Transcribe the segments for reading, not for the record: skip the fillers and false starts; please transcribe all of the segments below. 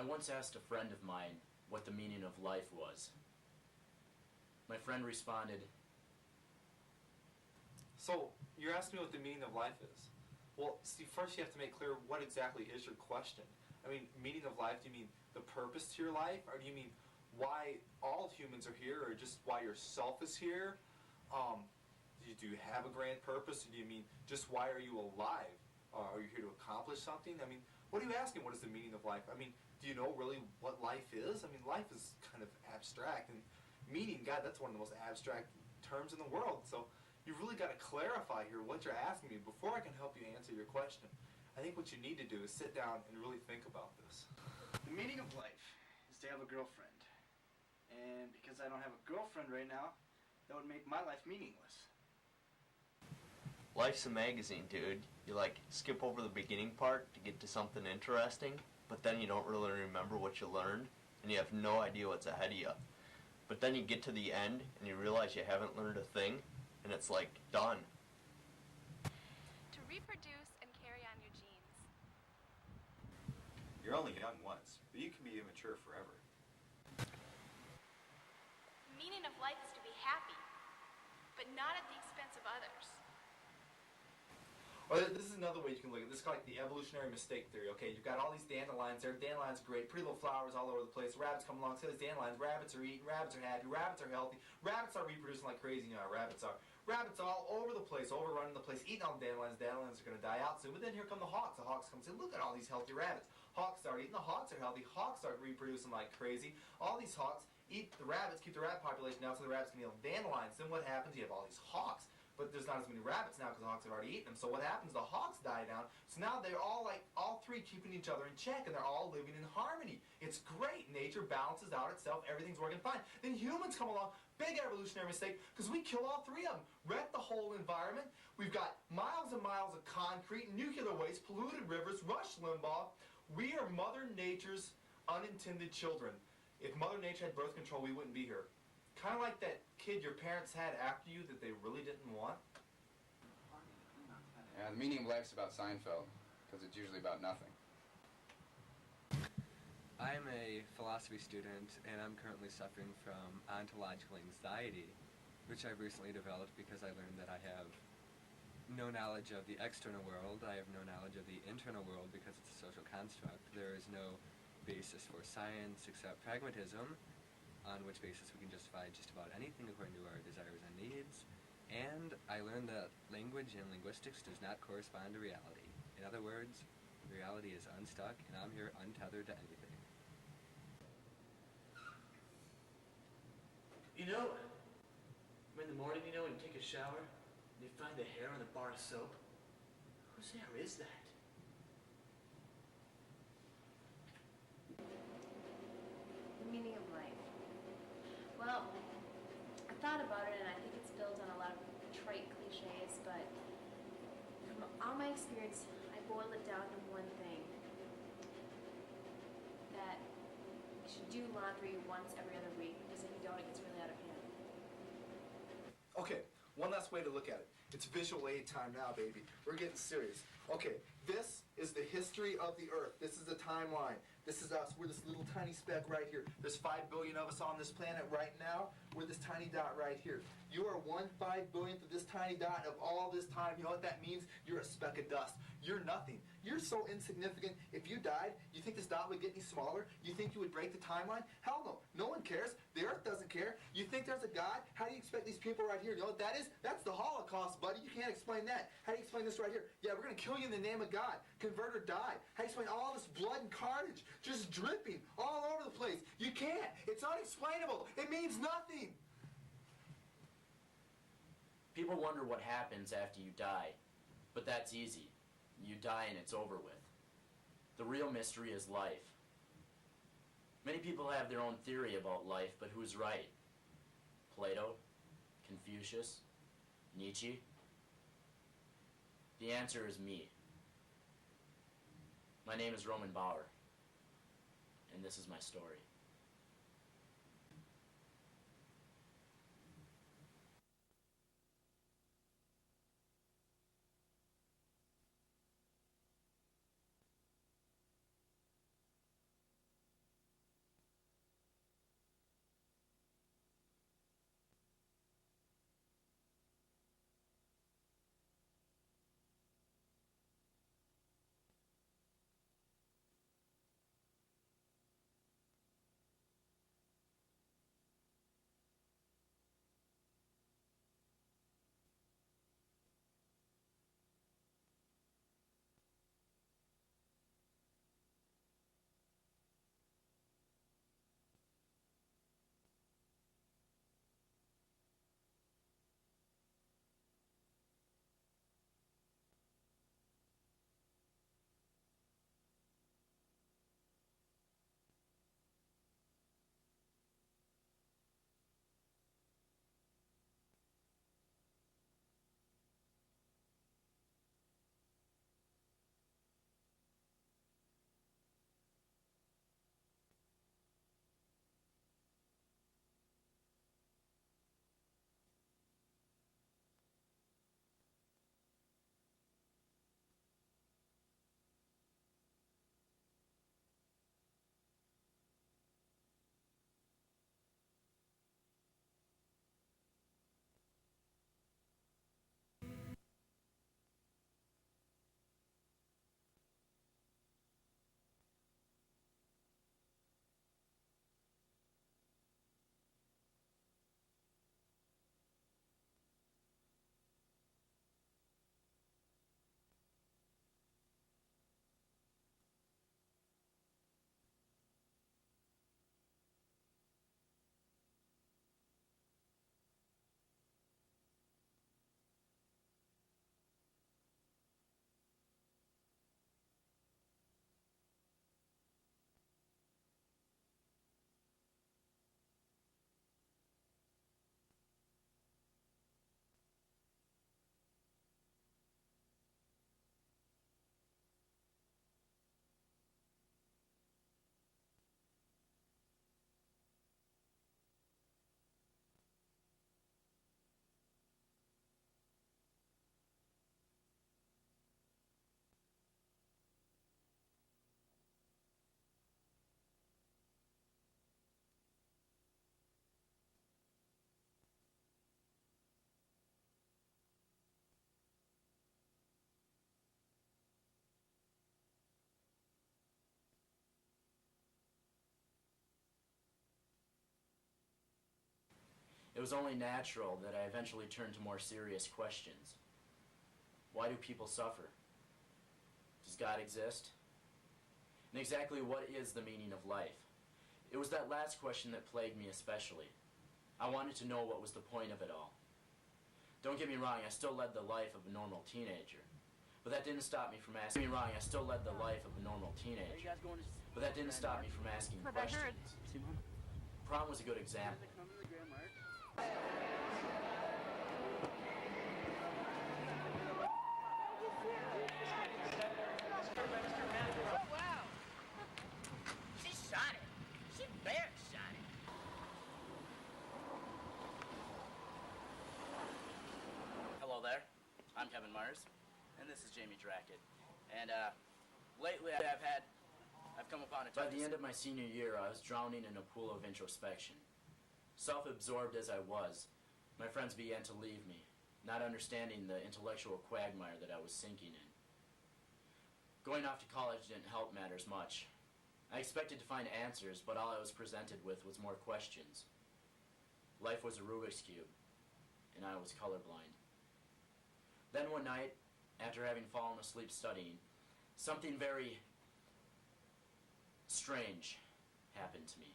I once asked a friend of mine what the meaning of life was. My friend responded, So, you're asking me what the meaning of life is? Well, see, first you have to make clear what exactly is your question. I mean, meaning of life, do you mean the purpose to your life? Or do you mean why all humans are here, or just why yourself is here? Do you have a grand purpose, or do you mean just why are you alive? Are you here to accomplish something? I mean, what are you asking? What is the meaning of life? I mean, do you know really what life is? I mean, life is kind of abstract, and meaning, God, that's one of the most abstract terms in the world. So you've really got to clarify here what you're asking me before I can help you answer your question. I think what you need to do is sit down and really think about this. The meaning of life is to have a girlfriend. And because I don't have a girlfriend right now, that would make my life meaningless. Life's a magazine, dude. You skip over the beginning part to get to something interesting, but then you don't really remember what you learned, and you have no idea what's ahead of you. But then you get to the end, and you realize you haven't learned a thing, and it's done. To reproduce and carry on your genes. You're only young once, but you can be immature forever. The meaning of life is to be happy, but not at the expense of others. Or this is another way you can look at it. This is like the evolutionary mistake theory. Okay, you've got all these dandelions there. Dandelions are great, pretty little flowers all over the place. Rabbits come along, see those dandelions. Rabbits are eating, rabbits are happy, rabbits are healthy. Rabbits are reproducing like crazy. You know how rabbits are. Rabbits all over the place, overrunning the place, eating all the dandelions. Dandelions are going to die out soon. But then here come the hawks. The hawks come and say, look at all these healthy rabbits. Hawks start eating. The hawks are healthy. Hawks start reproducing like crazy. All these hawks eat the rabbits, keep the rabbit population down so the rabbits can eat all the dandelions. Then what happens? You have all these hawks. But there's not as many rabbits now because the hawks have already eaten them. So what happens? The hawks die down. So now they're all three keeping each other in check, and they're all living in harmony. It's great. Nature balances out itself. Everything's working fine. Then humans come along. Big evolutionary mistake because we kill all three of them. Wreck the whole environment. We've got miles and miles of concrete, nuclear waste, polluted rivers, Rush Limbaugh. We are Mother Nature's unintended children. If Mother Nature had birth control, we wouldn't be here. Kind of like that kid your parents had after you that they really didn't want. Yeah, the meaning of life's about Seinfeld, because it's usually about nothing. I'm a philosophy student, and I'm currently suffering from ontological anxiety, which I've recently developed because I learned that I have no knowledge of the external world. I have no knowledge of the internal world because it's a social construct. There is no basis for science except pragmatism, on which basis we can justify just about anything according to our desires and needs. And I learned that language and linguistics does not correspond to reality. In other words, reality is unstuck, and I'm here untethered to anything. You know, in the morning, when you take a shower, and you find the hair on the bar of soap, whose hair is that? The meaning of life. Well, I thought about it, and I think it's built on a lot of trite cliches, but from all my experience, I boiled it down to one thing. That you should do laundry once every other week, because if you don't, it gets really out of hand. Okay, one last way to look at it. It's visual aid time now, baby. We're getting serious. Okay, this is the history of the Earth. This is the timeline. This is us. We're this little tiny speck right here. There's 5 billion of us on this planet right now. We're this tiny dot right here. You are 1/5 billionth of this tiny dot of all this time. You know what that means? You're a speck of dust. You're nothing. You're so insignificant. If you died, you think this dot would get any smaller? You think you would break the timeline? Hell no. No one cares. The Earth doesn't care. You think there's a God? How do you expect these people right here? You know what that is? That's the Holocaust, buddy. You can't explain that. How do you explain this right here? Yeah, we're going to kill you in the name of God. Convert or die. How do you explain all this blood and carnage just dripping all over the place? You can't. It's unexplainable. It means nothing. People wonder what happens after you die, but that's easy. You die and it's over with. The real mystery is life. Many people have their own theory about life, but who's right? Plato? Confucius? Nietzsche? The answer is me. My name is Roman Bauer, and this is my story. was only natural that I eventually turned to more serious questions. Why do people suffer? Does God exist? And exactly what is the meaning of life? It was that last question that plagued me especially. I wanted to know what was the point of it all. Don't get me wrong, I still led the life of a normal teenager. But that didn't stop me from asking. Don't get me wrong, I still led the life of a normal teenager. But that didn't stop me from asking questions. Prom was a good example. I'm Kevin Mars, and this is Jamie Drackett. And lately I've come upon a... By the end of my senior year, I was drowning in a pool of introspection. Self-absorbed as I was, my friends began to leave me, not understanding the intellectual quagmire that I was sinking in. Going off to college didn't help matters much. I expected to find answers, but all I was presented with was more questions. Life was a Rubik's Cube, and I was colorblind. Then one night, after having fallen asleep studying, something very strange happened to me.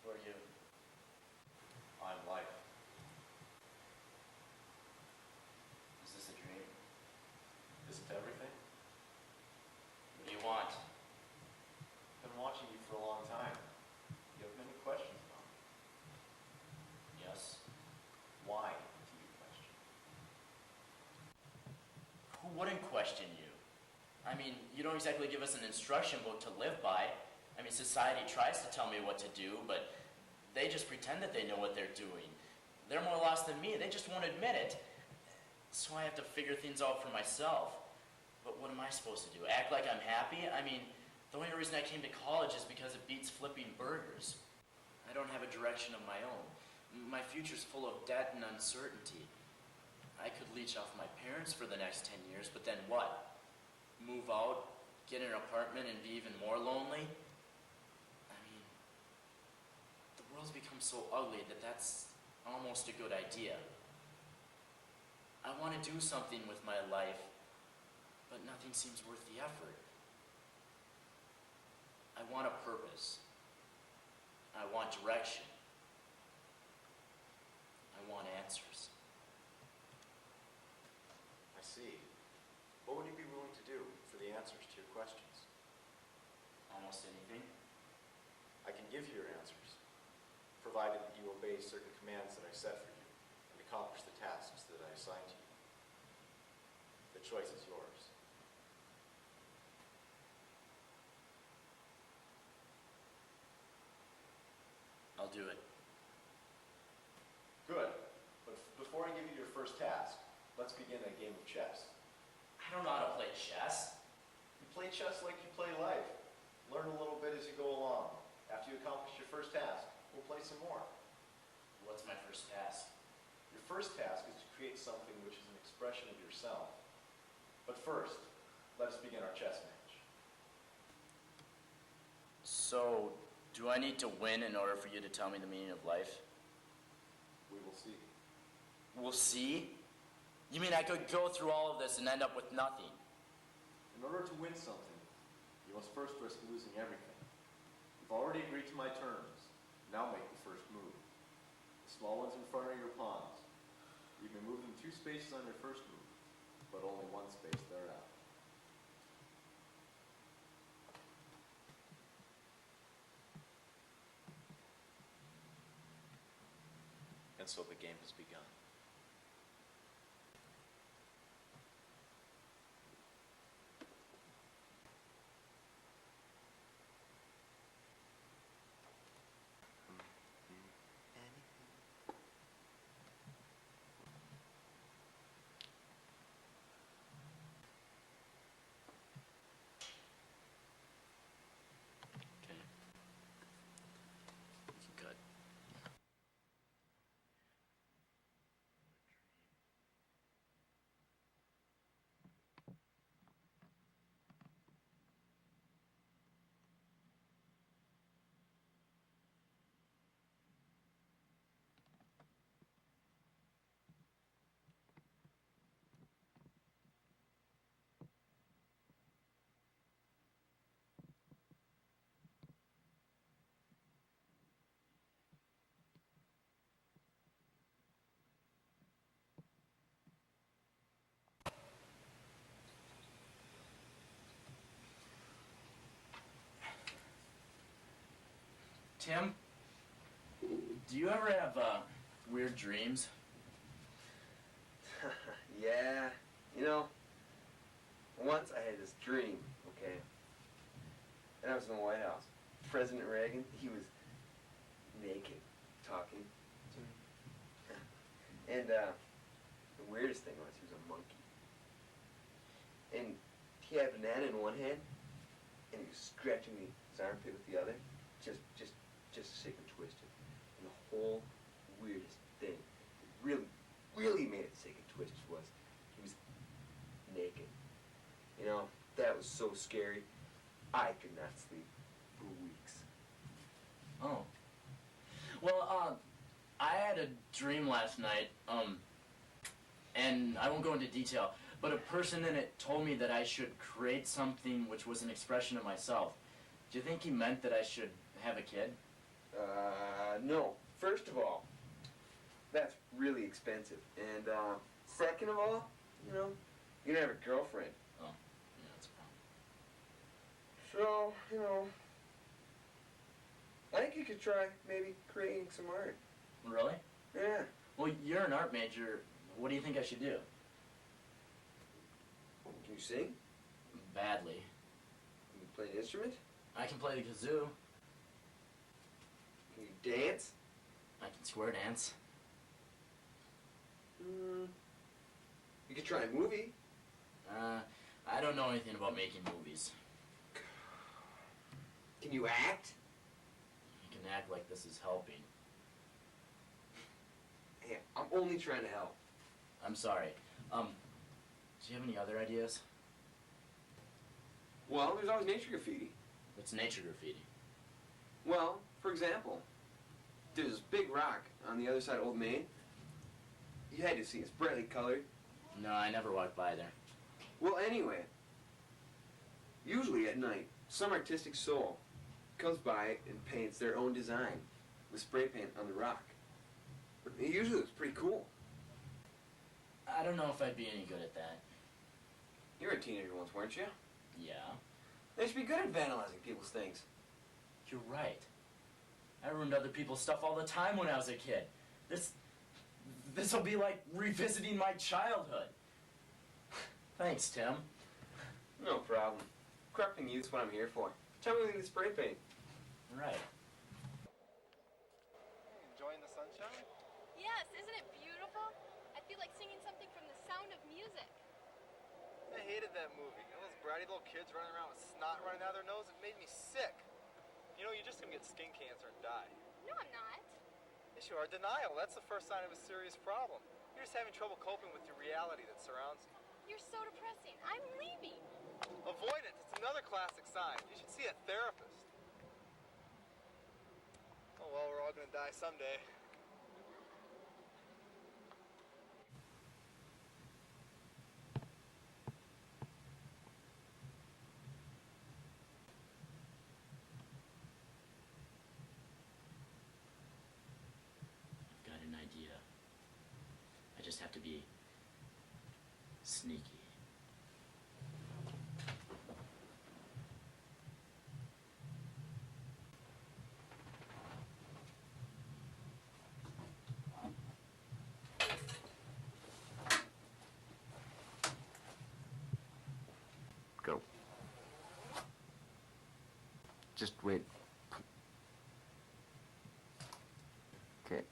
Who are you? I'm life. Is this a dream? Is it everything? What do you want? Been watching you for a long time. You have many questions about me. Yes. Why do you question? Who wouldn't question you? I mean, you don't exactly give us an instruction book to live by. I mean, society tries to tell me what to do, but they just pretend that they know what they're doing. They're more lost than me. They just won't admit it. So I have to figure things out for myself. But what am I supposed to do? Act like I'm happy? I mean, the only reason I came to college is because it beats flipping burgers. I don't have a direction of my own. My future's full of debt and uncertainty. I could leech off my parents for the next 10 years, but then what? Move out, get an apartment, and be even more lonely? I mean, the world's become so ugly that that's almost a good idea. I want to do something with my life, but nothing seems worth the effort. I want a purpose. I want direction. I want answers. I see. What would you be willing to do for the answers to your questions? Almost anything. I can give you your answers, provided that you obey certain commands that I set for you and accomplish the tasks that I assign to you. The choice is yours. I'll do it. Good. But before I give you your first task, let's begin a game of chess. I don't know how to play chess. You play chess like you play life. Learn a little bit as you go along. After you accomplish your first task, we'll play some more. What's my first task? Your first task is to create something which is an expression of yourself. But first, let us begin our chess match. So, do I need to win in order for you to tell me the meaning of life? We will see. We'll see? You mean I could go through all of this and end up with nothing? In order to win something, you must first risk losing everything. You've already agreed to my terms. Now make the first move. The small ones in front are your pawns. You may move them 2 spaces on your first move, but only 1 space thereafter. And so the game has begun. Tim, do you ever have weird dreams? Yeah, you know, once I had this dream, okay, and I was in the White House. President Reagan, he was naked, talking to me. And the weirdest thing was he was a monkey. And he had a banana in one hand, and he was stretching his armpit with the other, just sick and twisted. And the whole weirdest thing, that really made it sick and twisted, was he was naked. You know, that was so scary. I could not sleep for weeks. Oh. Well, I had a dream last night, and I won't go into detail, but a person in it told me that I should create something which was an expression of myself. Do you think he meant that I should have a kid? No. First of all, that's really expensive. And, second of all, you know, you don't have a girlfriend. Oh, yeah, that's a problem. So, you know, I think you could try maybe creating some art. Really? Yeah. Well, you're an art major. What do you think I should do? Can you sing? Badly. Can you play an instrument? I can play the kazoo. Can you dance? I can square dance. You could try a movie. I don't know anything about making movies. Can you act? You can act like this is helping. Hey, I'm only trying to help. I'm sorry. Do you have any other ideas? Well, there's always nature graffiti. What's nature graffiti? Well, for example, there's this big rock on the other side of Old Main. You had to see it. It's brightly colored. No, I never walked by there. Well, anyway, usually at night, some artistic soul comes by and paints their own design with spray paint on the rock. But it usually looks pretty cool. I don't know if I'd be any good at that. You were a teenager once, weren't you? Yeah. They should be good at vandalizing people's things. You're right. I ruined other people's stuff all the time when I was a kid. This'll be like revisiting my childhood. Thanks, Tim. No problem. Corrupting youth's what I'm here for. Tell me when you spray paint. Right. Enjoying the sunshine? Yes, isn't it beautiful? I feel like singing something from The Sound of Music. I hated that movie. You know those bratty little kids running around with snot running out of their nose? It made me sick. You know, you're just gonna get skin cancer and die. No, I'm not. Yes, you are. Denial. That's the first sign of a serious problem. You're just having trouble coping with the reality that surrounds you. You're so depressing. I'm leaving. Avoidance. It's another classic sign. You should see a therapist. Oh, well, we're all gonna die someday. I've got an idea. I just have to be sneaky. Go. Just wait. Okay.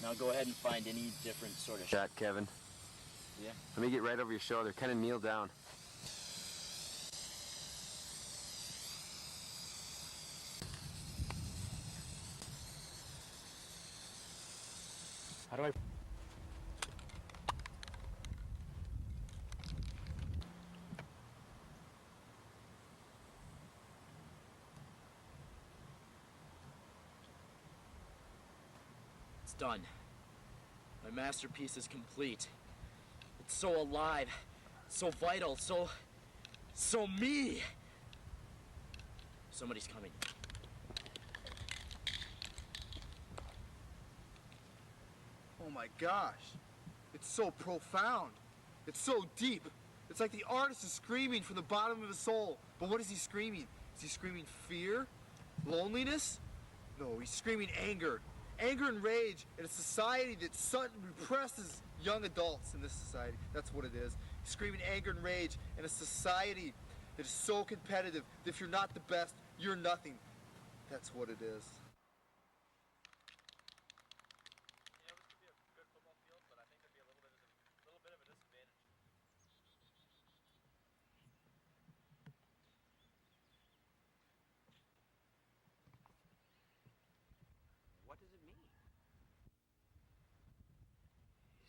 Now go ahead and find any different sort of shot, Kevin. Yeah. Let me get right over your shoulder. Kind of kneel down. How do I... It's done. My masterpiece is complete. It's so alive, so vital, so me. Somebody's coming. Oh my gosh. It's so profound. It's so deep. It's like the artist is screaming from the bottom of his soul. But what is he screaming? Is he screaming fear? Loneliness? No, he's screaming anger. Anger and rage in a society that represses young adults in this society. That's what it is. He's screaming anger and rage in a society that is so competitive that if you're not the best, you're nothing. That's what it is. What does it mean?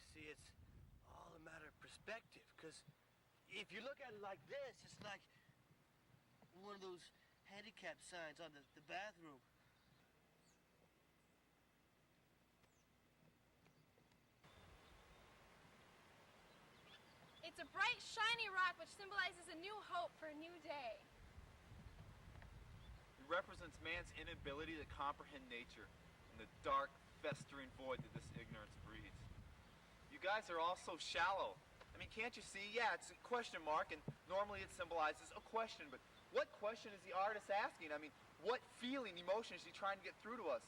You see, it's all a matter of perspective, because if you look at it like this, it's like one of those handicap signs on the bathroom. It's a bright, shiny rock which symbolizes a new hope for a new day. It represents man's inability to comprehend nature and the dark, festering void that this ignorance breeds. You guys are all so shallow. I mean, can't you see? Yeah, it's a question mark, and normally it symbolizes a question, but what question is the artist asking? I mean, what feeling, emotion is he trying to get through to us?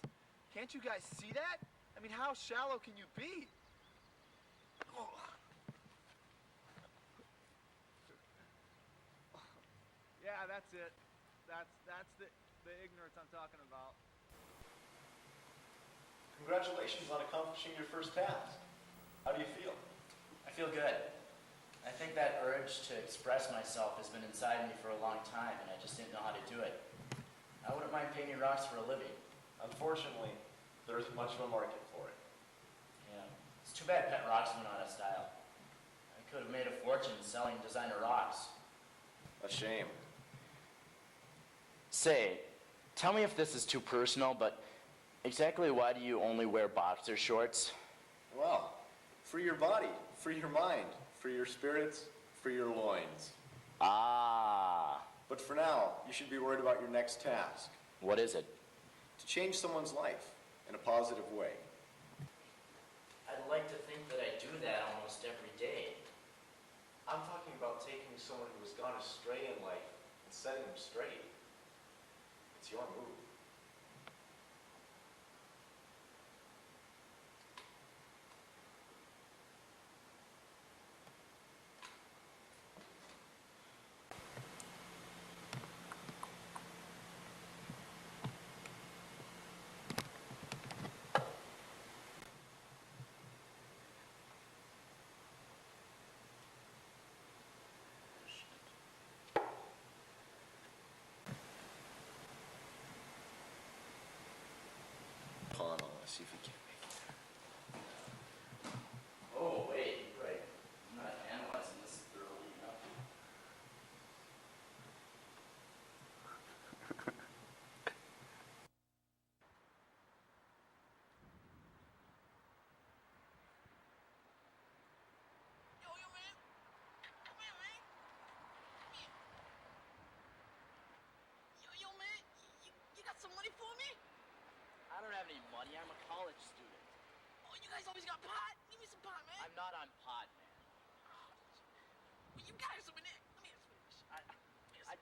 Can't you guys see that? I mean, how shallow can you be? Oh. Yeah, that's it. That's the ignorance I'm talking about. Congratulations on accomplishing your first task. How do you feel? I feel good. I think that urge to express myself has been inside me for a long time, and I just didn't know how to do it. I wouldn't mind painting rocks for a living. Unfortunately, there isn't much of a market for it. Yeah. It's too bad pet rocks went out of style. I could have made a fortune selling designer rocks. A shame. Say, tell me if this is too personal, but exactly why do you only wear boxer shorts? Well, free your body, free your mind, free your spirits, free your loins. Ah. But for now, you should be worried about your next task. What is it? To change someone's life in a positive way. I'd like to think that I do that almost every day. I'm talking about taking someone who has gone astray in life and setting them straight. It's your move. See if we can make it there. Oh, wait, right. I'm not analyzing this thoroughly enough. Yo, man. Come here, man. Come here. Yo, man. You got some money for me? I don't have any money. I'm a college student. Oh, you guys always got pot? Give me some pot, man. I'm not on pot, man. Well, you got some in there. Let me have some of this.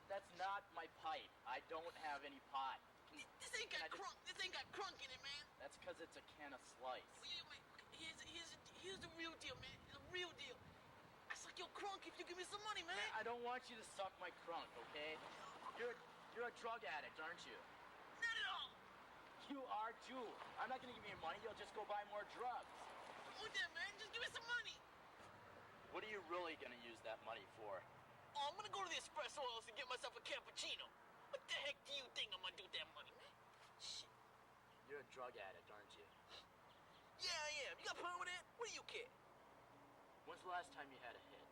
That's not my pipe. I don't have any pot. This ain't got crunk. This ain't got crunk in it, man. That's because it's a can of Slice. Well, man, here's the real deal, man. The real deal. I suck your crunk if you give me some money, man. I don't want you to suck my crunk, okay? You're a drug addict, aren't you? Not at all. You are too. I'm not gonna give you money, you'll just go buy more drugs. What that, man? Just give me some money. What are you really gonna use that money for? Oh, I'm gonna go to the espresso house and get myself a cappuccino. What the heck do you think I'm gonna do with that money, man? Shit. You're a drug addict, aren't you? Yeah, I am. You got a problem with that? What do you care? When's the last time you had a hit?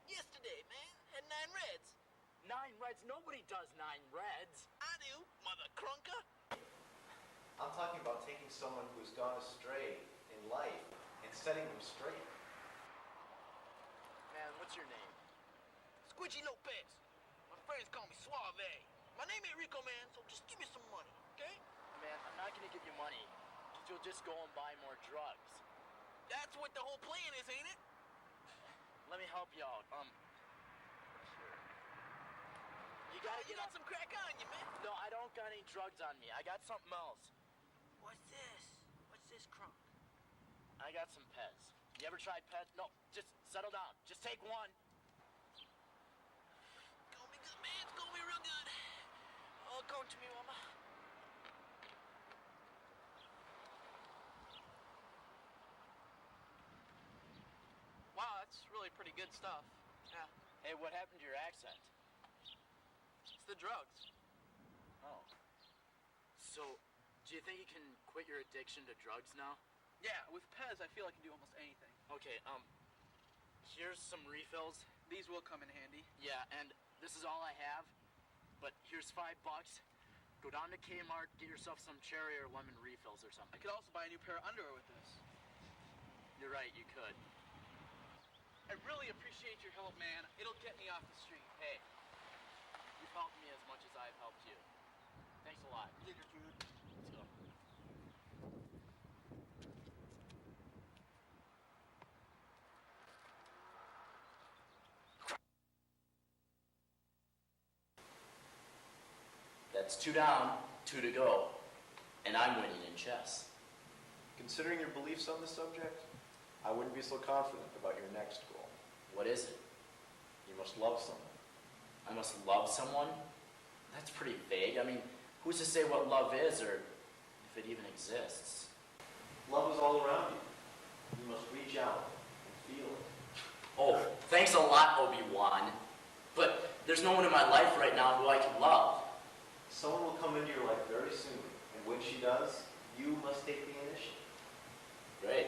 Yesterday, man. Had 9 reds. 9 reds? Nobody does 9 reds. I do, mother crunker. I'm talking about taking someone who's gone astray in life and setting them straight. Man, what's your name? Squidgy Lopez. My friends call me Suave. My name ain't Rico, man, so just give me some money, okay? Man, I'm not gonna give you money. You'll just go and buy more drugs. That's what the whole plan is, ain't it? Let me help you out. You gotta you got some crack on you, man. No, I don't got any drugs on me. I got something else. What's this? What's this crunk? I got some Pez. You ever tried Pez? No, just settle down. Just take one. It's gonna be good, man. It's gonna be real good. Oh, come to me, mama. Wow, that's really pretty good stuff. Yeah. Hey, what happened to your accent? It's the drugs. Oh. So, do you think you can quit your addiction to drugs now? Yeah, with Pez, I feel I can do almost anything. Okay, here's some refills. These will come in handy. Yeah, and this is all I have, but here's $5. Go down to Kmart, get yourself some cherry or lemon refills or something. I could also buy a new pair of underwear with this. You're right, you could. I really appreciate your help, man. It'll get me off the street. Hey, you've helped me as much as I've helped you. Thanks a lot. Later, dude. Let's go. That's 2 down, 2 to go. And I'm winning in chess. Considering your beliefs on the subject, I wouldn't be so confident about your next goal. What is it? You must love someone. I must love someone? That's pretty vague. I mean, who's to say what love is or if it even exists? Love is all around you. You must reach out and feel it. Oh, thanks a lot, Obi-Wan. But there's no one in my life right now who I can love. Someone will come into your life very soon, and when she does, you must take the initiative. Great.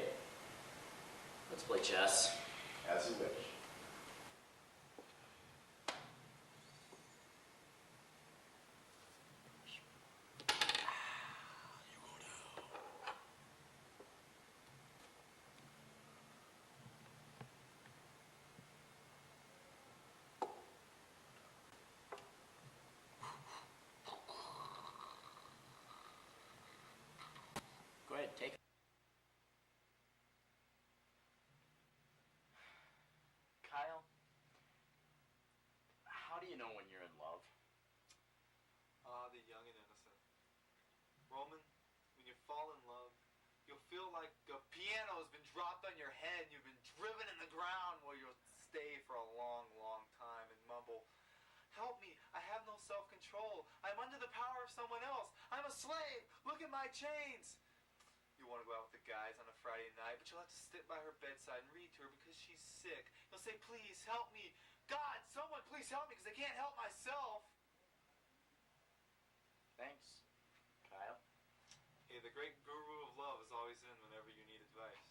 Let's play chess. As you wish. Go ahead, take it. Kyle, how do you know when you're in love? Ah, the young and innocent. Roman, when you fall in love, you'll feel like a piano has been dropped on your head and you've been driven in the ground where you'll stay for a long, long time and mumble, "Help me, I have no self-control. I'm under the power of someone else. I'm a slave. Look at my chains." You want to go out with the guys on a Friday night, but you'll have to sit by her bedside and read to her because she's sick. You'll say, "Please help me. God, someone please help me because I can't help myself." Thanks, Kyle. Hey, the great guru of love is always in whenever you need advice.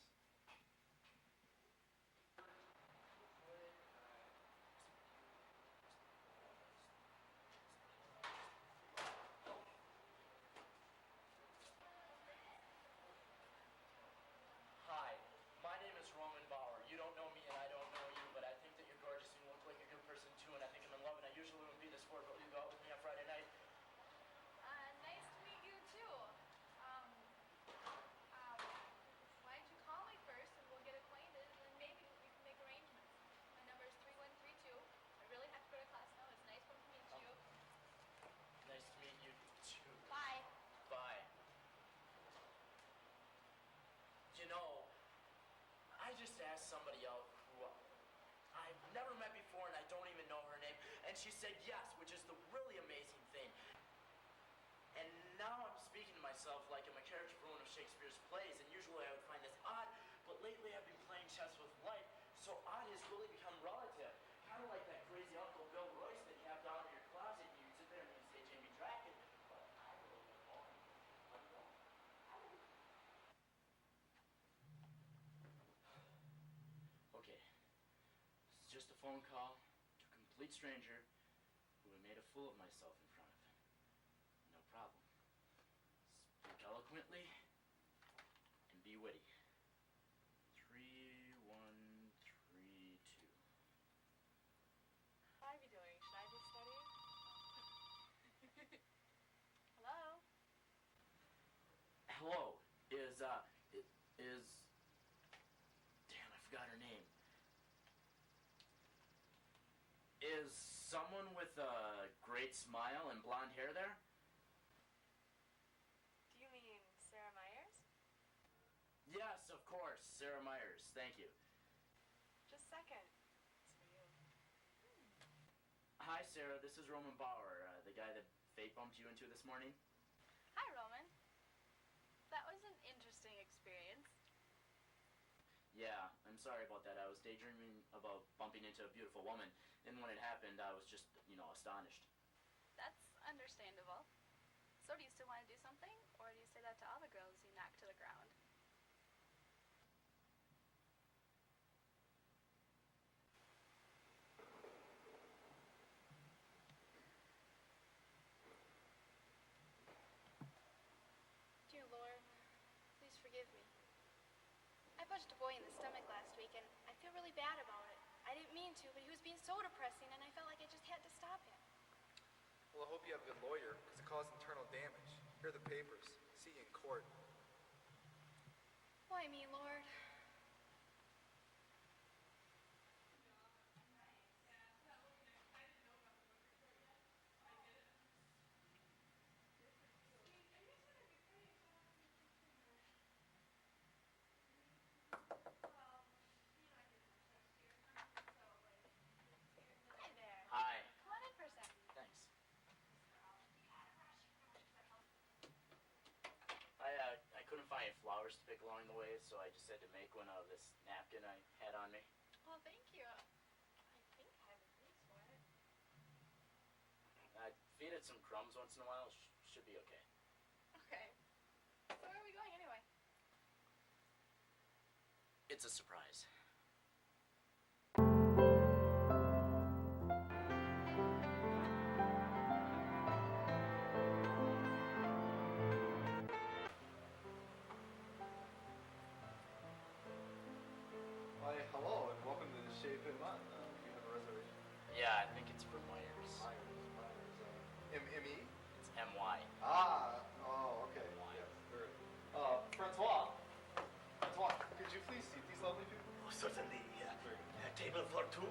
Hi, my name is Roman Bauer. You don't know me and I don't know you, but I think that you're gorgeous and you look like a good person too, and I think I'm in love, and I usually wouldn't be this bored, but will you go out with me on Friday night? Nice to meet you too. Why don't you call me first and we'll get acquainted and then maybe we can make arrangements. My number is 3132. I really have to go to class now. It's nice to meet you. Nice to meet you too. Bye. Bye. You know, I just asked somebody out who I've never met before and I don't even know her name, and she said yes, which is the really amazing thing. And now I'm speaking to myself Shakespeare's plays, and usually I would find this odd, but lately I've been playing chess with light, so odd has really become relative. Kind of like that crazy Uncle Bill Royce that you have down in your closet, and you'd sit there and you'd say Jamie Dracken, but I really don't know him. Okay, it's just a phone call to a complete stranger who I made a fool of myself in front of. No problem. Speak eloquently and be witty. 3132. What are you doing? Should I be studying? Hello? Hello. Damn, I forgot her name. Is someone with a great smile and blonde hair there? Do you mean Sarah Myers? Yes, of course. Sarah Myers. Thank you. Just a second. It's for you. Hi, Sarah. This is Roman Bauer, the guy that fate bumped you into this morning. Hi, Roman. That was an interesting experience. Yeah, I'm sorry about that. I was daydreaming about bumping into a beautiful woman, and when it happened, I was just, astonished. That's understandable. So do you still want to do something? Or do you say that to all the girls you knock to the ground? Dear Lord, please forgive me. I punched a boy in the stomach last week, and I feel really bad about it. I didn't mean to, but he was being so depressing, and I felt like I just had to stop him. Well, I hope you have a good lawyer, because it caused internal damage. Here are the papers. See you in court. Why me, Lord? Hi there. Hi. Come on in for a second. Thanks. I couldn't find any flowers to pick along the way, so I just had to make one out of this napkin I had on me. Well, thank you. I think I have a place for it. I feed it some crumbs once in a while. Should be okay. Okay. So where are we going anyway? It's a surprise. Why, hello, and welcome to the Chez Pimon. Do you have a reservation? Yeah, I think it's for Myers. M-E? It's M-Y. Okay. Yes, very good. Francois, could you please seat these lovely people? Oh, certainly. Table for two?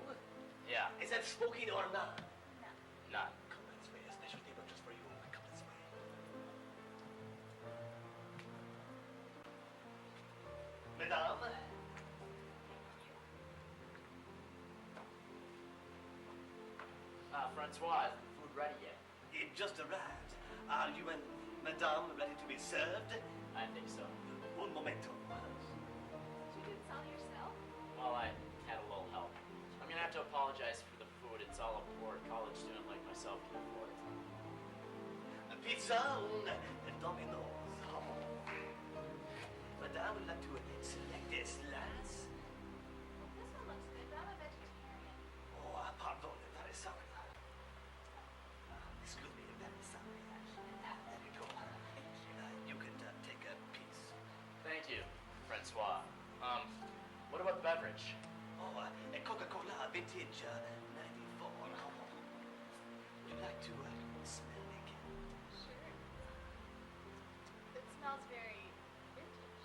Yeah. Is that smoking or not? None. Come this way. A special table just for you. Come this way. Madame? Francois, is the food ready yet? It just arrived. Are you and Madame ready to be served? I think so. Un momento. You did this all yourself? Well, I had a little help. I'm gonna have to apologize for the food. It's all a poor college student like myself can afford. A pizza, un Domino's. Oh. Madame would like to select this last. This one looks good, but I'm a vegetarian. Oh, pardon, very sorry. Excuse me, very sorry. There you go. You can take a piece. Thank you, Francois. What about the beverage? Oh, a Coca-Cola vintage 94. Would you like to smell it? Sure. It smells very vintage.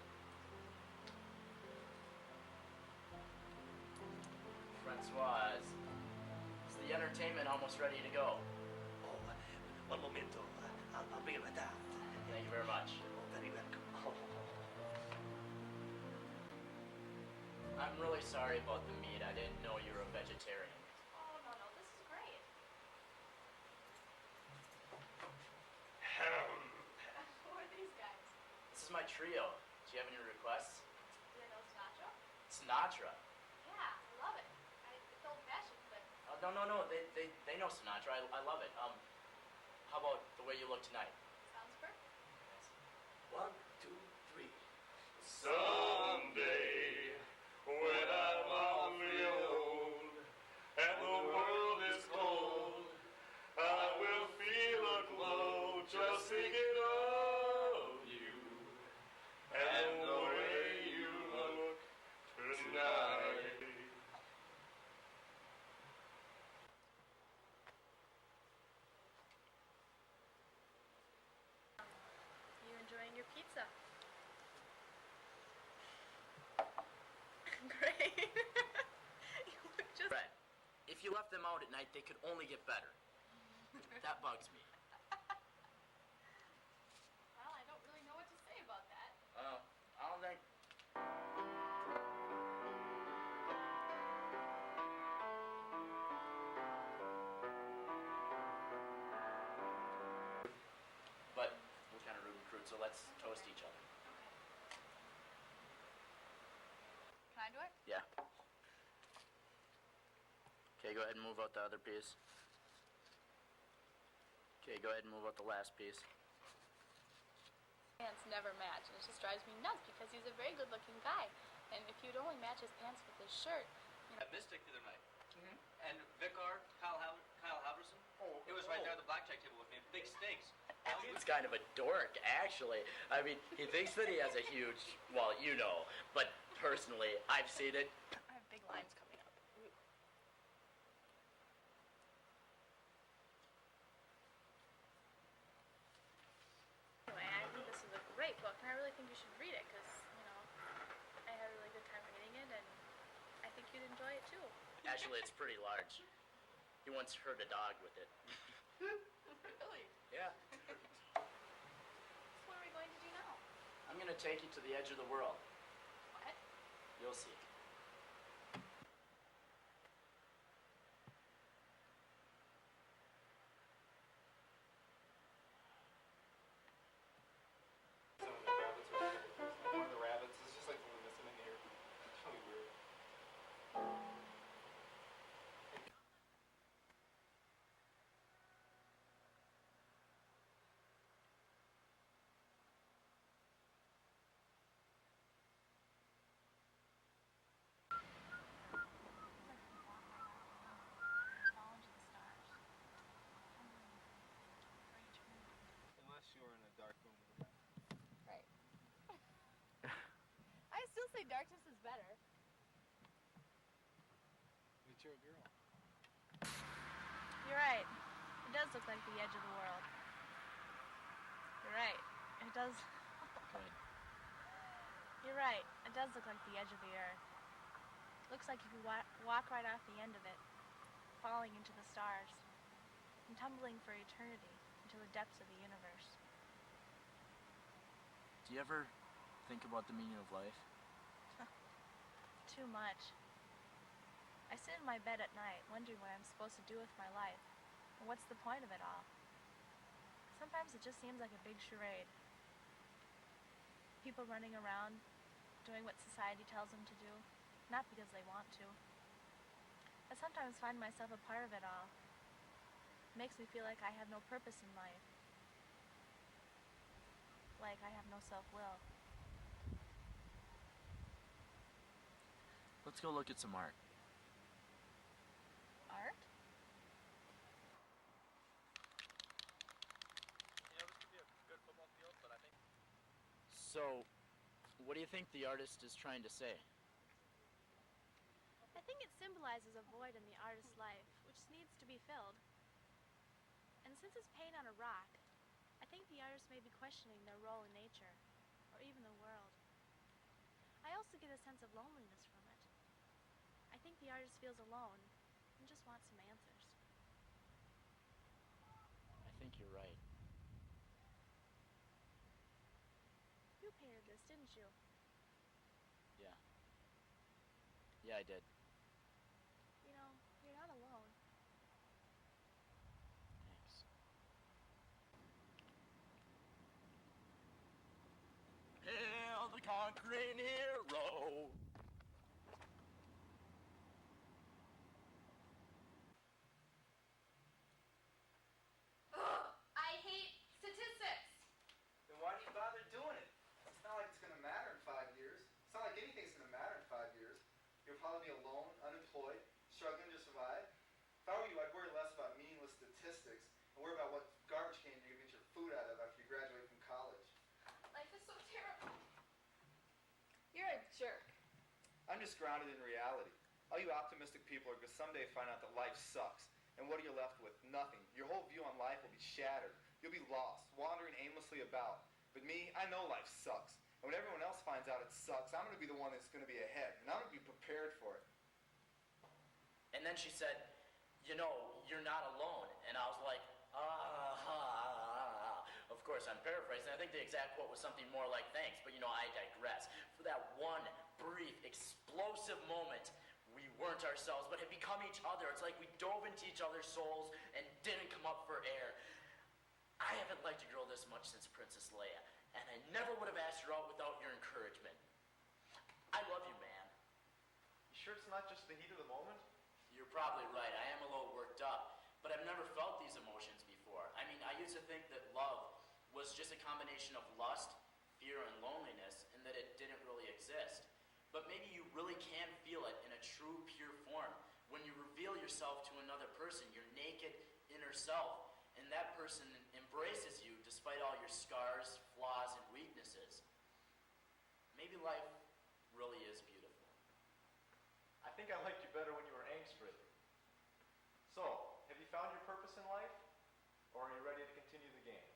Francois, is the entertainment almost ready to go? Oh, one momento. I'll bring it right down. Thank you very much. Oh, very welcome. I'm really sorry about the meat. I didn't know you were a vegetarian. Oh, no, this is great. Who are these guys? This is my my trio. Do you have any requests? Do you know Sinatra? Sinatra? Yeah, I love it. It's old-fashioned, but... No. They know Sinatra. I love it. How about The Way You Look Tonight? Sounds perfect. 1, 2, 3. Someday, when I'm awfully old and the world is cold, I will feel a glow just thinking of you and the way you look tonight. You enjoying your pizza? Great. You look just... Brett, if you left them out at night, they could only get better. That bugs me. Well, I don't really know what to say about that. I don't think... But we're kind of rude and crude, so let's toast each other. Can I do it? Yeah. Okay, go ahead and move out the other piece. Okay, go ahead and move out the last piece. Pants never match, and it just drives me nuts because he's a very good-looking guy. And if you'd only match his pants with his shirt, you know... At Mystic the other night. And Vicar, Kyle Halverson, he was right there at the blackjack table with me. Big stakes. He's kind of a dork, actually. I mean, he thinks that he has a huge, well, you know, but personally, I've seen it. I have big lines coming up. Anyway, I think this is a great book, and I really think you should read it because, you know, I had a really good time reading it, and I think you'd enjoy it too. Actually, it's pretty large. He once hurt a dog with it. Really? Yeah. So what are we going to do now? I'm gonna take you to the edge of the world. What? You'll see. One of the rabbits is just like the one missing in here. It's really weird. Unless you're in a dark room with a bat. Right. I still say darkness is better. But you're a girl. You're right. It does look like the edge of the world. You're right. It does. Good. You're right. It does look like the edge of the earth. Looks like you could walk right off the end of it, falling into the stars, and tumbling for eternity into the depths of the universe. Do you ever think about the meaning of life? Too much. I sit in my bed at night wondering what I'm supposed to do with my life, and what's the point of it all. Sometimes it just seems like a big charade. People running around, doing what society tells them to do, not because they want to. I sometimes find myself a part of it all. It makes me feel like I have no purpose in life. Like I have no self-will. Let's go look at some art. Art? You know, this could be a good football field, but I think... So, what do you think the artist is trying to say? I think it symbolizes a void in the artist's life, which needs to be filled. And since it's paint on a rock, I think the artist may be questioning their role in nature, or even the world. I also get a sense of loneliness from it. I think the artist feels alone and just wants some answers. I think you're right. You painted this, didn't you? Yeah. Yeah, I did. You know, you're not alone. Thanks. conquering hero. Ugh, I hate statistics. Then why do you bother doing it? It's not like it's going to matter in 5 years. It's not like anything's going to matter in 5 years. You'll probably be alone, unemployed, struggling to survive. If I were you, I'd worry less about meaningless statistics and worry about what garbage can you're going to get your food out of after you graduate from college. Life is so terrible. You're a jerk. I'm just grounded in reality. All you optimistic people are going to someday find out that life sucks. And what are you left with? Nothing. Your whole view on life will be shattered. You'll be lost, wandering aimlessly about. But me, I know life sucks. And when everyone else finds out it sucks, I'm going to be the one that's going to be ahead. And I'm going to be prepared for it. And then she said, you know, you're not alone. And I was like, ah. Of course, I'm paraphrasing. I think the exact quote was something more like, thanks. But, you know, I digress. For that one brief, explosive moment, we weren't ourselves, but had become each other. It's like we dove into each other's souls and didn't come up for air. I haven't liked a girl this much since Princess Leia, and I never would have asked her out without your encouragement. I love you, man. You sure it's not just the heat of the moment? You're probably right. I am a little worked up, but I've never felt these emotions before. I mean, I used to think that love was just a combination of lust, fear, and loneliness, and that it didn't really exist. But maybe you really can feel it in a true, pure form. When you reveal yourself to another person, your naked inner self, and that person embraces you despite all your scars, flaws, and weaknesses. Maybe life really is beautiful. I think I liked you better when you were angst-ridden. So, have you found your purpose in life? Or are you ready to continue the game?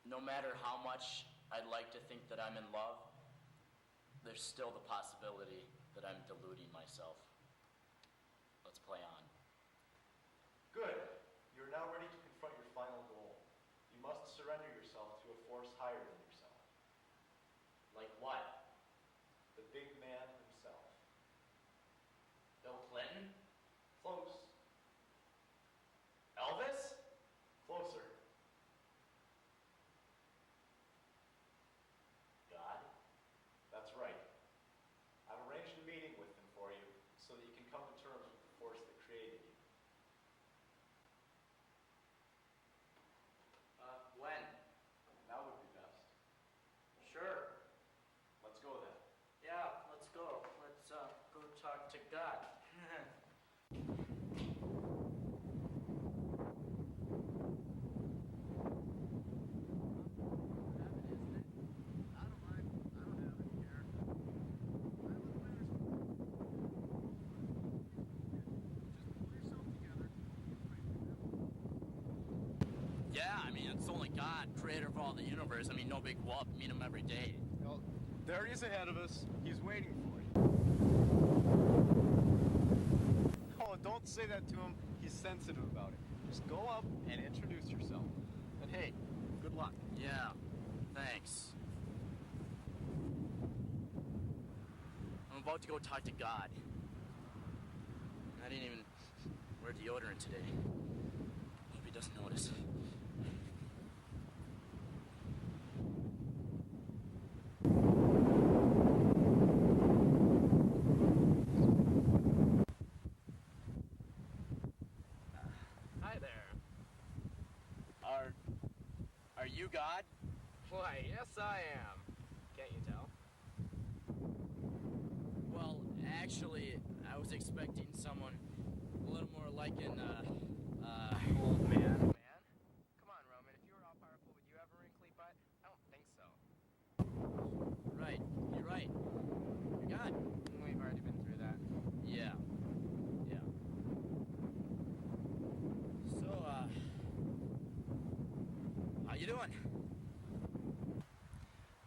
No matter how much I'd like to think that I'm in love, there's still the possibility that I'm deluding myself. Let's play on. Good. You're now ready to confront your final goal. You must surrender yourself to a force higher than yourself. Like what? The big man himself. Bill Clinton? Close. Elvis? Closer. God? That's right. I've arranged a meeting with him for you so that you can come to terms with the force that created you. When? That would be best. Sure. Let's go then. Yeah, let's go. Let's go talk to God. Yeah, I mean, it's only God, creator of all the universe. I mean, no big whoop. Meet him every day. Well, there he is ahead of us. He's waiting for you. Oh, don't say that to him. He's sensitive about it. Just go up and introduce yourself. And hey, good luck. Yeah, thanks. I'm about to go talk to God. I didn't even wear deodorant today. Hope he doesn't notice. Hi there. Are you God? Why, yes I am. Can't you tell? Well, actually, I was expecting someone a little more like an, Old man? Come on, Roman. If you were all powerful, would you have a wrinkly butt? I don't think so. Right, you're right. You're God. We've already been through that. Yeah. Yeah. So, how you doing?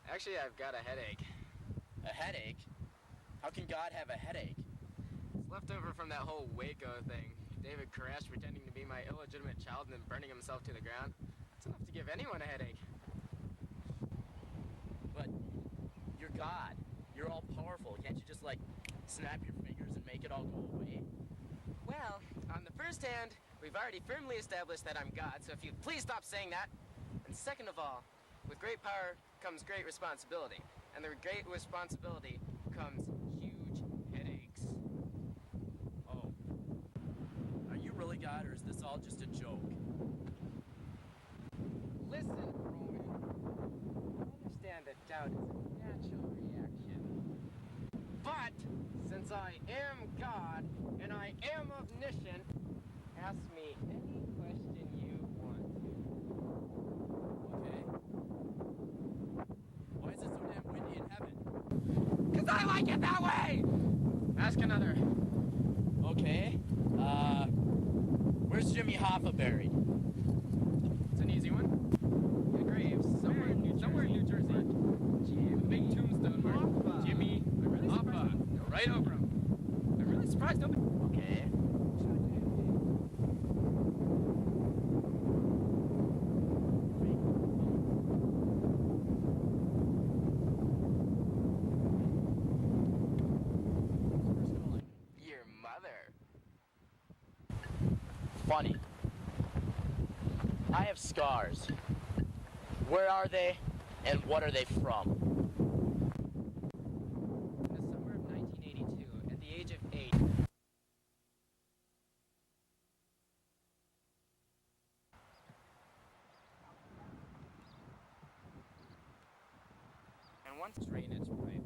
Actually, I've got a headache. A headache? How can God have a headache? It's left over from that whole Waco thing. David Koresh pretending to be my illegitimate child and then burning himself to the ground. That's enough to give anyone a headache. But you're God. You're all powerful. Can't you just, like, snap your fingers and make it all go away? Well, on the first hand, we've already firmly established that I'm God, so if you'd please stop saying that. And second of all, with great power comes great responsibility. And the great responsibility comes huge headaches. Oh. Are you really God, or is this all just a joke? Listen, Roman. I understand that doubt is a natural reaction. But, since I am God, and I am omniscient, ask me any question you want. Okay. Why is it so damn windy in heaven? 'Cause I like it that way! Ask another. Okay. Where's Jimmy Hoffa buried? It's an easy one. In a grave somewhere in New Jersey. Gee, big tombstone mark. Jimmy Hoffa. Right over him. I'm really surprised nobody... Okay. Your mother. Funny. I have scars. Where are they, and what are they from? In the summer of 1982, at the age of 8, and once drainage pipe.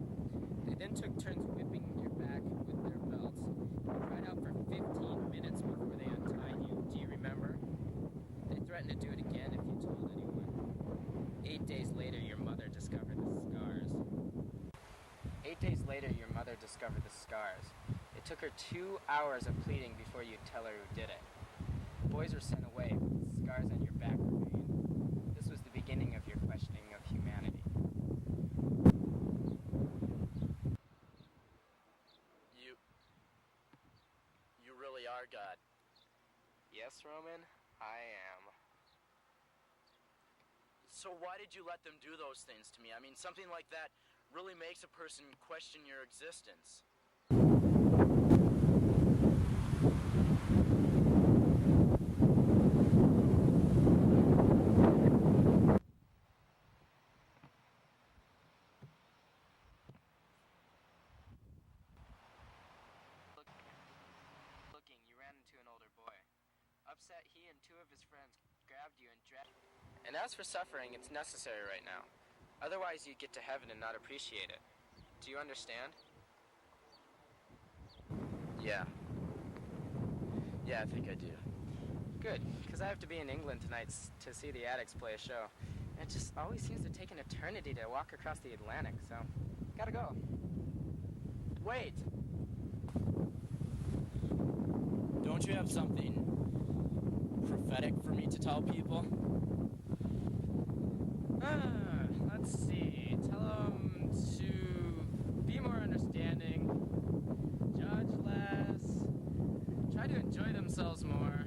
They then took turns whipping your back with their belts. You cried out for 15 minutes before they untied you. Do you remember? They threatened to do it again if you told anyone. 8 days later, your mother discovered the scars. 8 days later, your mother discovered the scars. It took her 2 hours of pleading before you'd tell her who did it. Boys were sent away, but the scars on your back remained. This was the beginning of your questioning of humanity. You really are God. Yes, Roman, I am. So why did you let them do those things to me? I mean, something like that really makes a person question your existence. Looking, you ran into an older boy. Upset, he and 2 of his friends grabbed you and dragged you. And as for suffering, it's necessary right now. Otherwise, you'd get to heaven and not appreciate it. Do you understand? Yeah. Yeah, I think I do. Good, because I have to be in England tonight to see the Addicts play a show. And it just always seems to take an eternity to walk across the Atlantic, so gotta go. Wait! Don't you have something prophetic for me to tell people? Let's see. Tell them to be more understanding, judge less, try to enjoy themselves more,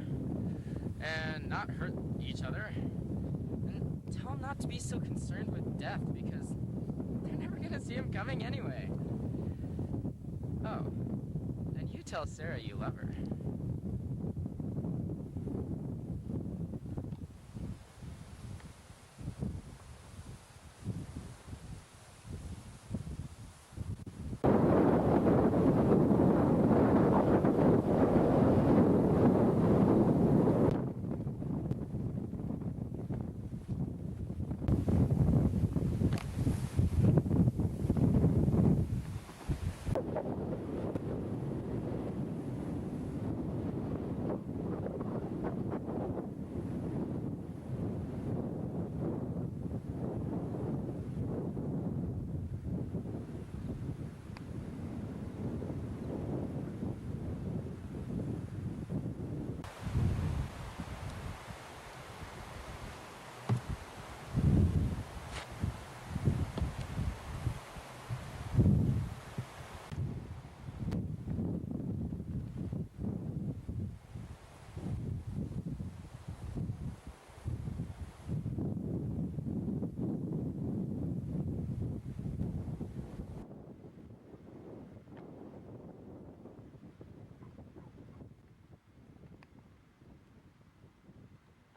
and not hurt each other. And tell them not to be so concerned with death because they're never gonna see him coming anyway. Oh, and you tell Sarah you love her.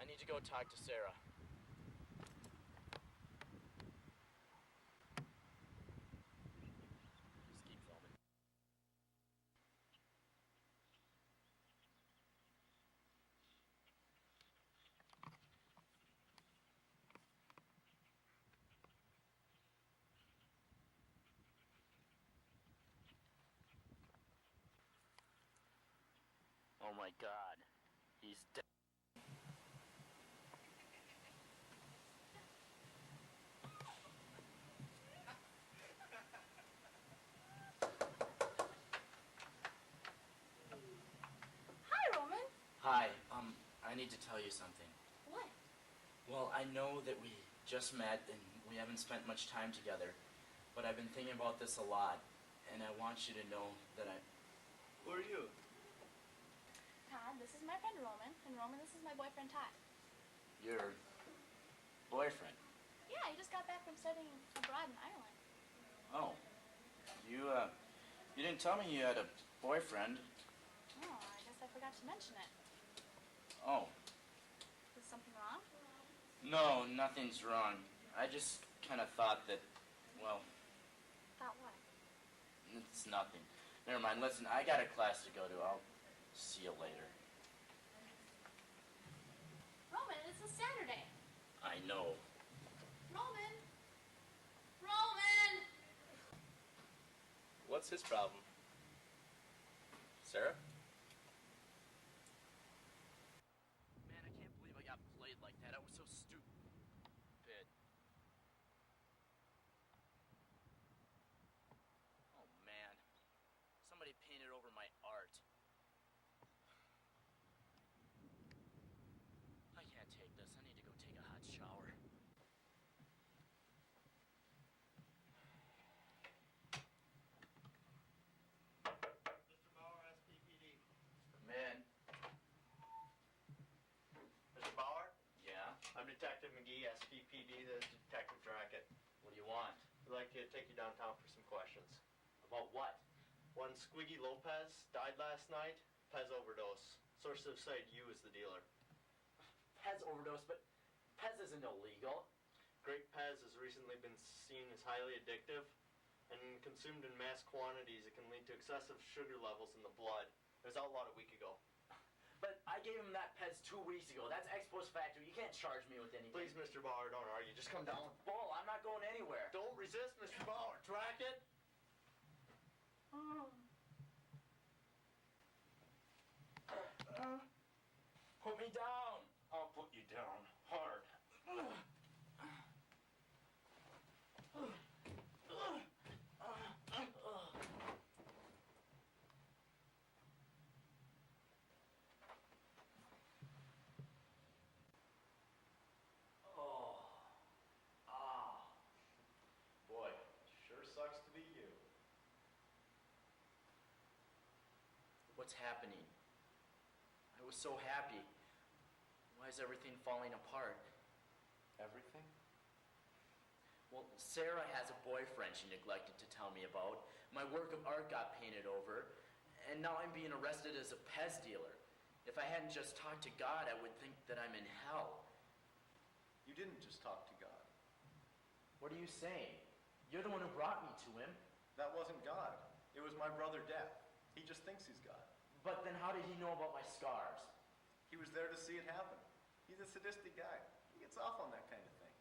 I need to go talk to Sarah. Oh my God. He's dead. Hi, Roman. Hi, I need to tell you something. What? Well, I know that we just met and we haven't spent much time together, but I've been thinking about this a lot, and I want you to know that Who are you? Todd, this is my friend Roman, and Roman, this is my boyfriend Todd. Your boyfriend. Yeah, he just got back from studying abroad in Ireland. Oh. You didn't tell me you had a boyfriend. Oh, I guess I forgot to mention it. Oh. Is something wrong? No, nothing's wrong. I just kind of thought that, well, Thought what? it's nothing. Never mind, listen, I got a class to go to. I'll see you later. Roman, it's a Saturday. I know. Roman! Roman! What's his problem? Sarah? Man, I can't believe I got played like that. I was so stupid. Oh, man. Somebody painted over my art. I can't take this. I need to go take a hot shower. Mr. Bauer, SPPD. Man. Mr. Bauer? Yeah? I'm Detective McGee, SPPD, the Detective Dracket. What do you want? We'd like to take you downtown for some questions. About what? One Squiggy Lopez died last night. Pez overdose. Sources have said you is the dealer. Pez overdose, but Pez isn't illegal. Grape Pez has recently been seen as highly addictive, and consumed in mass quantities, it can lead to excessive sugar levels in the blood. It was outlawed a week ago. But I gave him that Pez 2 weeks ago. That's ex post facto. You can't charge me with anything. Please, Mr. Bauer, don't argue. Just come down. Bull, I'm not going anywhere. Don't resist, Mr. Bauer. Track it. Put me down. I'll put you down hard. Boy, Sure sucks to be you. what's happening? I was so happy. Why is everything falling apart? Everything? Well, Sarah has a boyfriend she neglected to tell me about. My work of art got painted over, and now I'm being arrested as a Pez dealer. If I hadn't just talked to God, I would think that I'm in hell. You didn't just talk to God. What are you saying? You're the one who brought me to him. That wasn't God. It was my brother Death. He just thinks he's God. But then how did he know about my scars? He was there to see it happen. He's a sadistic guy. He gets off on that kind of thing.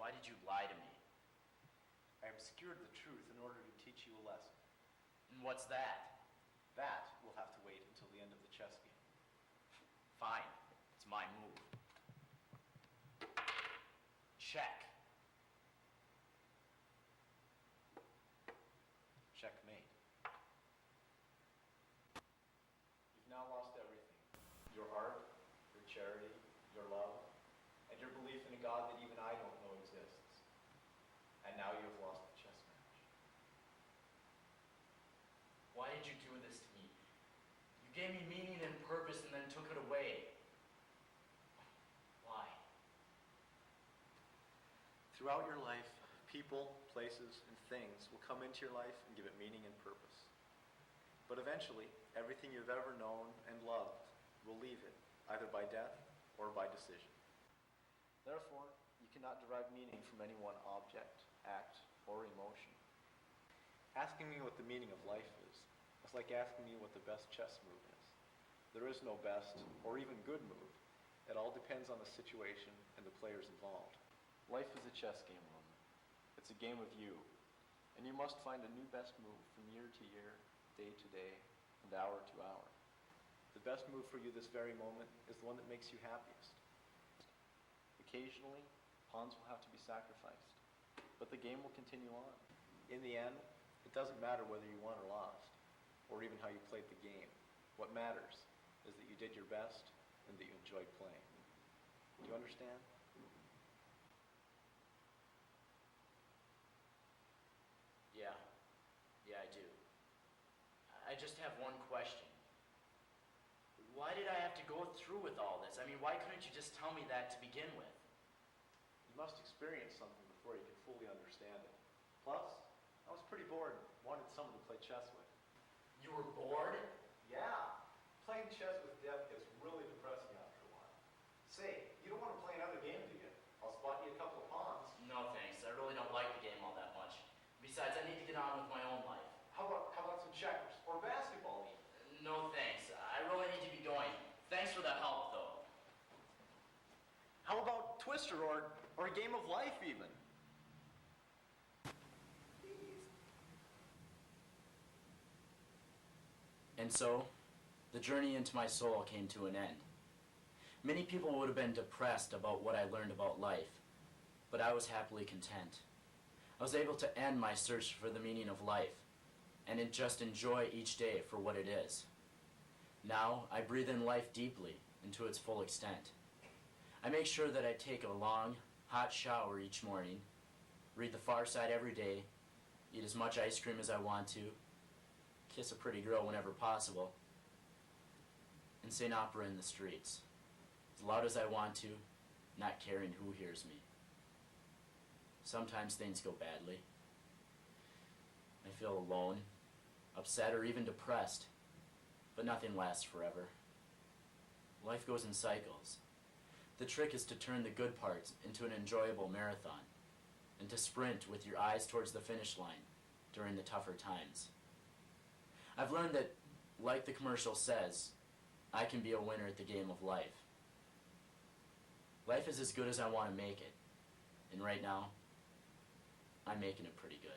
Why did you lie to me? I obscured the truth in order to teach you a lesson. And what's that? That will have to wait until the end of the chess game. Fine. It's my move. Check. Checkmate. You've now lost everything. Your heart, your charity, your love, and your belief in a God that even I don't know exists. And now you have lost the chess match. Why did you do this to me? You gave me meaning and purpose and then took it away. Why? Throughout your life, people, places, and things will come into your life and give it meaning and purpose. But eventually, everything you've ever known and loved will leave it, either by death or by decision. Therefore, you cannot derive meaning from any one object, act, or emotion. Asking me what the meaning of life is like asking me what the best chess move is. There is no best or even good move. It all depends on the situation and the players involved. Life is a chess game, Roman. It's a game of you, and you must find a new best move from year to year, day to day, and and hour to hour. The best move for you this very moment is the one that makes you happiest. Occasionally, pawns will have to be sacrificed, but the game will continue on. In the end, it doesn't matter whether you won or lost, or even how you played the game. What matters is that you did your best and that you enjoyed playing. Do you understand? Yeah, I do. I just have one question. Why did I have to go through with all this? I mean, why couldn't you just tell me that to begin with? You must experience something before you can fully understand it. Plus, I was pretty bored and wanted someone to play chess with. You were bored? Yeah. Playing chess with death gets really depressing after a while. Say, you don't want to play another game, do you? I'll spot you a couple of pawns. No thanks, I really don't like the game all that much. Besides, I need to get on with my own life. How about some checkers or basketball even? No thanks, I really need to be going. Thanks for the help, though. How about Twister or a game of life even? And so, the journey into my soul came to an end. Many people would have been depressed about what I learned about life, but I was happily content. I was able to end my search for the meaning of life, and just enjoy each day for what it is. Now, I breathe in life deeply and to its full extent. I make sure that I take a long, hot shower each morning, read The Far Side every day, eat as much ice cream as I want to, kiss a pretty girl whenever possible, and sing opera in the streets, as loud as I want to, not caring who hears me. Sometimes things go badly. I feel alone, upset, or even depressed, but nothing lasts forever. Life goes in cycles. The trick is to turn the good parts into an enjoyable marathon, and to sprint with your eyes towards the finish line during the tougher times. I've learned that, like the commercial says, I can be a winner at the game of life. Life is as good as I want to make it, and right now, I'm making it pretty good.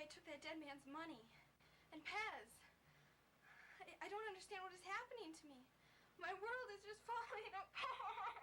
took that dead man's money. And Pez. I don't understand what is happening to me. My world is just falling apart.